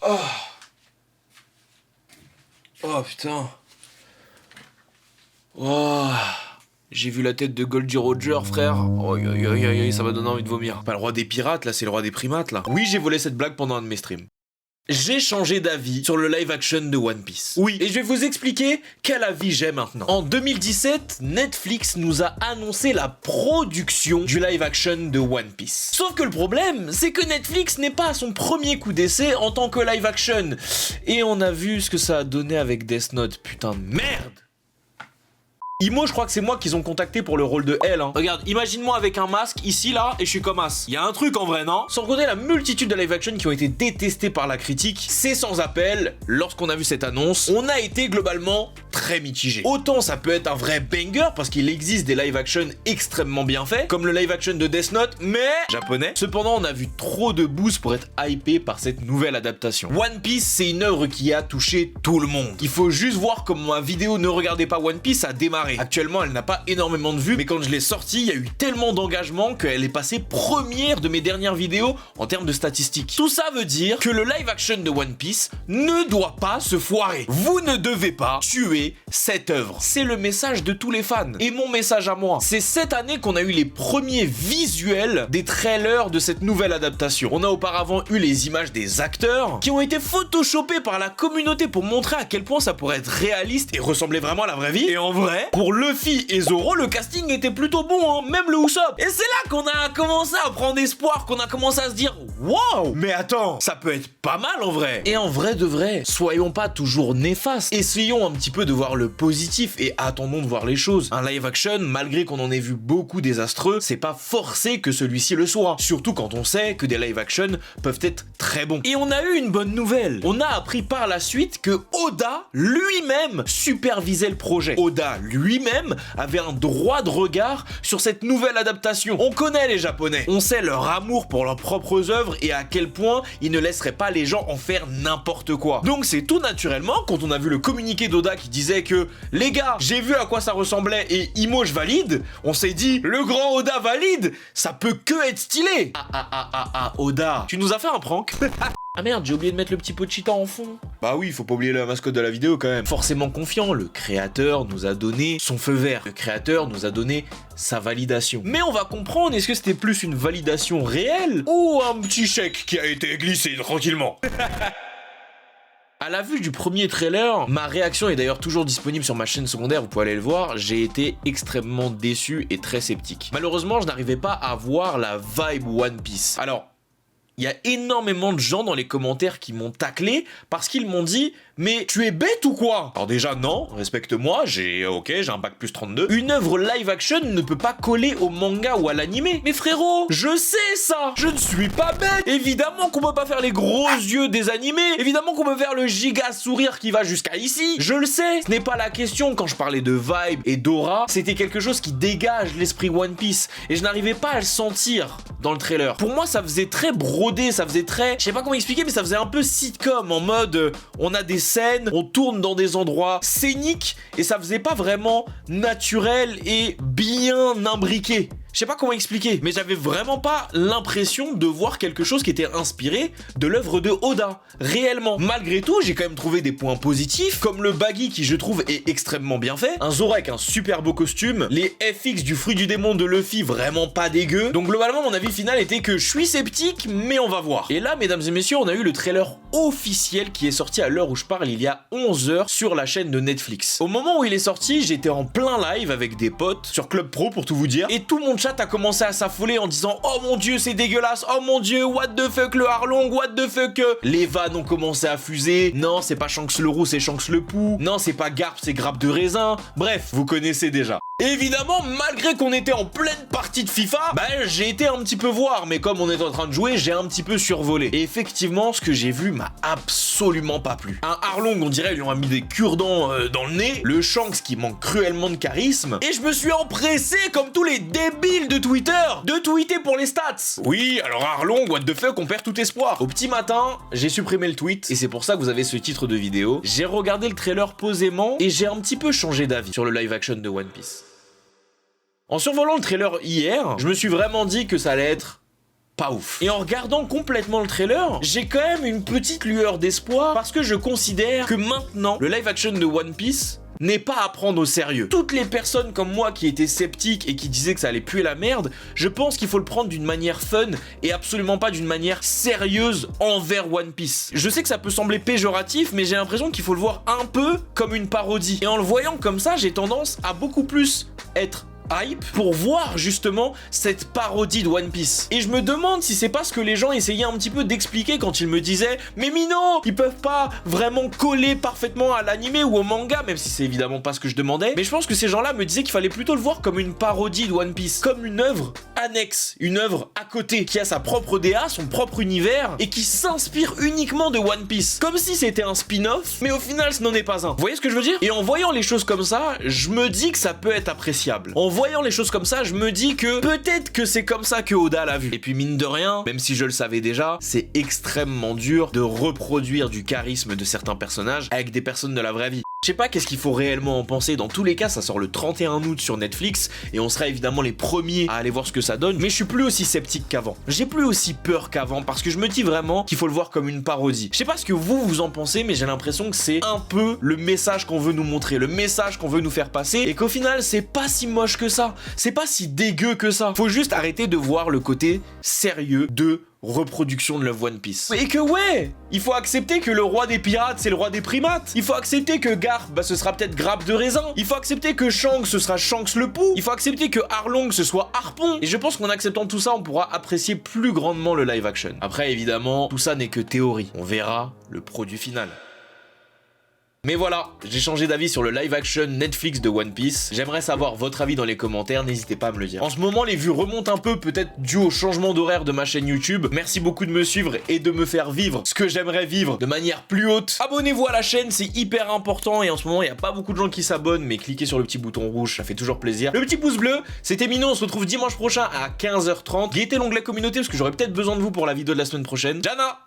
Oh, oh putain. Oh. J'ai vu la tête de Goldie Roger, frère. Oh, ça m'a donné envie de vomir. Pas le roi des pirates, là, c'est le roi des primates, là. Oui, j'ai volé cette blague pendant un de mes streams. J'ai changé d'avis sur le live action de One Piece. Oui, et je vais vous expliquer quel avis j'ai maintenant. En 2017, Netflix nous a annoncé la production du live action de One Piece. Sauf que le problème, c'est que Netflix n'est pas à son premier coup d'essai en tant que live action. Et on a vu ce que ça a donné avec Death Note. Putain de merde! Imo, je crois que c'est moi qu'ils ont contacté pour le rôle de L. Hein. Regarde, imagine-moi avec un masque ici, là, et je suis comme As. Il y a un truc en vrai, non? Sans compter la multitude de live action qui ont été détestés par la critique, c'est sans appel. Lorsqu'on a vu cette annonce, on a été globalement très mitigé. Autant ça peut être un vrai banger parce qu'il existe des live action extrêmement bien faits, comme le live action de Death Note, mais japonais. Cependant, on a vu trop de boosts pour être hypé par cette nouvelle adaptation. One Piece, c'est une œuvre qui a touché tout le monde. Il faut juste voir comment ma vidéo Ne regardez pas One Piece a démarré. Actuellement, elle n'a pas énormément de vues, mais quand je l'ai sortie, il y a eu tellement d'engagement qu'elle est passée première de mes dernières vidéos en termes de statistiques. Tout ça veut dire que le live action de One Piece ne doit pas se foirer. Vous ne devez pas tuer cette œuvre. C'est le message de tous les fans. Et mon message à moi, c'est cette année qu'on a eu les premiers visuels des trailers de cette nouvelle adaptation. On a auparavant eu les images des acteurs qui ont été photoshopés par la communauté pour montrer à quel point ça pourrait être réaliste et ressembler vraiment à la vraie vie. Et en vrai, pour Luffy et Zoro, le casting était plutôt bon, hein, même le Usopp. Et c'est là qu'on a commencé à prendre espoir, qu'on a commencé à se dire wow, mais attends, ça peut être pas mal en vrai. Et en vrai de vrai, soyons pas toujours néfastes. Essayons un petit peu de voir le positif et attendons de voir les choses. Un live action, malgré qu'on en ait vu beaucoup désastreux, c'est pas forcé que celui-ci le soit. Surtout quand on sait que des live action peuvent être très bons. Et on a eu une bonne nouvelle. On a appris par la suite que Oda lui-même supervisait le projet. Oda lui-même avait un droit de regard sur cette nouvelle adaptation. On connaît les Japonais. On sait leur amour pour leurs propres œuvres et à quel point ils ne laisseraient pas les gens en faire n'importe quoi. Donc c'est tout naturellement, quand on a vu le communiqué d'Oda qui disait que les gars, j'ai vu à quoi ça ressemblait et Imo je valide, on s'est dit le grand Oda valide, ça peut que être stylé. Oda, tu nous as fait un prank. Ah merde, j'ai oublié de mettre le petit Pochita en fond. Bah oui, faut pas oublier la mascotte de la vidéo quand même. Forcément confiant, le créateur nous a donné son feu vert. Le créateur nous a donné sa validation. Mais on va comprendre, est-ce que c'était plus une validation réelle ou un petit chèque qui a été glissé tranquillement? À la vue du premier trailer, ma réaction est d'ailleurs toujours disponible sur ma chaîne secondaire, vous pouvez aller le voir, j'ai été extrêmement déçu et très sceptique. Malheureusement, je n'arrivais pas à voir la vibe One Piece. Alors, il y a énormément de gens dans les commentaires qui m'ont taclé parce qu'ils m'ont dit « Mais tu es bête ou quoi ?» Alors déjà, non, respecte-moi, j'ai un bac plus 32. Une œuvre live action ne peut pas coller au manga ou à l'animé. Mais frérot, je sais ça, je ne suis pas bête. Évidemment qu'on peut pas faire les gros yeux des animés. Évidemment qu'on peut faire le giga sourire qui va jusqu'à ici. Je le sais, ce n'est pas la question. Quand je parlais de vibe et d'aura, c'était quelque chose qui dégage l'esprit One Piece. Et je n'arrivais pas à le sentir dans le trailer. Pour moi, ça faisait très brodé, ça faisait très... Je sais pas comment expliquer, mais ça faisait un peu sitcom, en mode... on a des scènes, on tourne dans des endroits scéniques, et ça faisait pas vraiment naturel et bien imbriqué. Je sais pas comment expliquer, mais j'avais vraiment pas l'impression de voir quelque chose qui était inspiré de l'œuvre de Oda, réellement. Malgré tout, j'ai quand même trouvé des points positifs, comme le baggy qui je trouve est extrêmement bien fait, un Zoro avec un super beau costume, les FX du fruit du démon de Luffy vraiment pas dégueu. Donc globalement, mon avis final était que je suis sceptique, mais on va voir. Et là, mesdames et messieurs, on a eu le trailer officiel qui est sorti à l'heure où je parle il y a 11 heures sur la chaîne de Netflix. Au moment où il est sorti, j'étais en plein live avec des potes sur Club Pro pour tout vous dire, et tout mon chat a commencé à s'affoler en disant « Oh mon dieu, c'est dégueulasse, oh mon dieu, what the fuck le Arlong, what the fuck ?» Les vannes ont commencé à fuser. Non, c'est pas Shanks le roux, c'est Shanks le pou. Non, c'est pas Garp, c'est grappe de raisin. Bref, vous connaissez déjà. Évidemment, malgré qu'on était en pleine partie de FIFA, j'ai été un petit peu voir, mais comme on est en train de jouer, j'ai un petit peu survolé. Et effectivement, ce que j'ai vu m'a absolument pas plu. Un Arlong, on dirait, ils lui ont mis des cure-dents dans le nez. Le Shanks qui manque cruellement de charisme. Et je me suis empressé, comme tous les débiles de Twitter, de tweeter pour les stats. Oui, alors Arlong, what the fuck, on perd tout espoir. Au petit matin, j'ai supprimé le tweet, et c'est pour ça que vous avez ce titre de vidéo. J'ai regardé le trailer posément, et j'ai un petit peu changé d'avis sur le live action de One Piece. En survolant le trailer hier, je me suis vraiment dit que ça allait être pas ouf. Et en regardant complètement le trailer, j'ai quand même une petite lueur d'espoir parce que je considère que maintenant, le live action de One Piece n'est pas à prendre au sérieux. Toutes les personnes comme moi qui étaient sceptiques et qui disaient que ça allait puer la merde, je pense qu'il faut le prendre d'une manière fun et absolument pas d'une manière sérieuse envers One Piece. Je sais que ça peut sembler péjoratif, mais j'ai l'impression qu'il faut le voir un peu comme une parodie. Et en le voyant comme ça, j'ai tendance à beaucoup plus être hype pour voir justement cette parodie de One Piece. Et je me demande si c'est pas ce que les gens essayaient un petit peu d'expliquer quand ils me disaient mais Mino, ils peuvent pas vraiment coller parfaitement à l'anime ou au manga, même si c'est évidemment pas ce que je demandais, mais je pense que ces gens-là me disaient qu'il fallait plutôt le voir comme une parodie de One Piece, comme une œuvre annexe, une œuvre à côté, qui a sa propre DA, son propre univers, et qui s'inspire uniquement de One Piece, comme si c'était un spin-off, mais au final ce n'en est pas un. Vous voyez ce que je veux dire? Et en voyant les choses comme ça, je me dis que ça peut être appréciable. En voyant les choses comme ça, je me dis que peut-être que c'est comme ça que Oda l'a vu. Et puis mine de rien, même si je le savais déjà, c'est extrêmement dur de reproduire du charisme de certains personnages avec des personnes de la vraie vie. Je sais pas qu'est-ce qu'il faut réellement en penser, dans tous les cas ça sort le 31 août sur Netflix et on sera évidemment les premiers à aller voir ce que ça donne, mais je suis plus aussi sceptique qu'avant. J'ai plus aussi peur qu'avant parce que je me dis vraiment qu'il faut le voir comme une parodie. Je sais pas ce que vous en pensez, mais j'ai l'impression que c'est un peu le message qu'on veut nous montrer, le message qu'on veut nous faire passer et qu'au final c'est pas si moche que ça, c'est pas si dégueu que ça. Faut juste arrêter de voir le côté sérieux de reproduction de Love One Piece. Et que ouais, il faut accepter que le roi des pirates c'est le roi des primates. Il faut accepter que Garp ce sera peut-être grappe de raisin. Il faut accepter que Shanks ce sera Shanks le pou. Il faut accepter que Arlong ce soit Harpon. Et je pense qu'en acceptant tout ça on pourra apprécier plus grandement le live action. Après évidemment tout ça n'est que théorie. On verra le produit final. Mais voilà, j'ai changé d'avis sur le live action Netflix de One Piece. J'aimerais savoir votre avis dans les commentaires, n'hésitez pas à me le dire. En ce moment, les vues remontent un peu, peut-être dû au changement d'horaire de ma chaîne YouTube. Merci beaucoup de me suivre et de me faire vivre ce que j'aimerais vivre de manière plus haute. Abonnez-vous à la chaîne, c'est hyper important et en ce moment, il n'y a pas beaucoup de gens qui s'abonnent, mais cliquez sur le petit bouton rouge, ça fait toujours plaisir. Le petit pouce bleu, c'était Mino, on se retrouve dimanche prochain à 15h30. Guettez l'onglet communauté parce que j'aurai peut-être besoin de vous pour la vidéo de la semaine prochaine. Jana!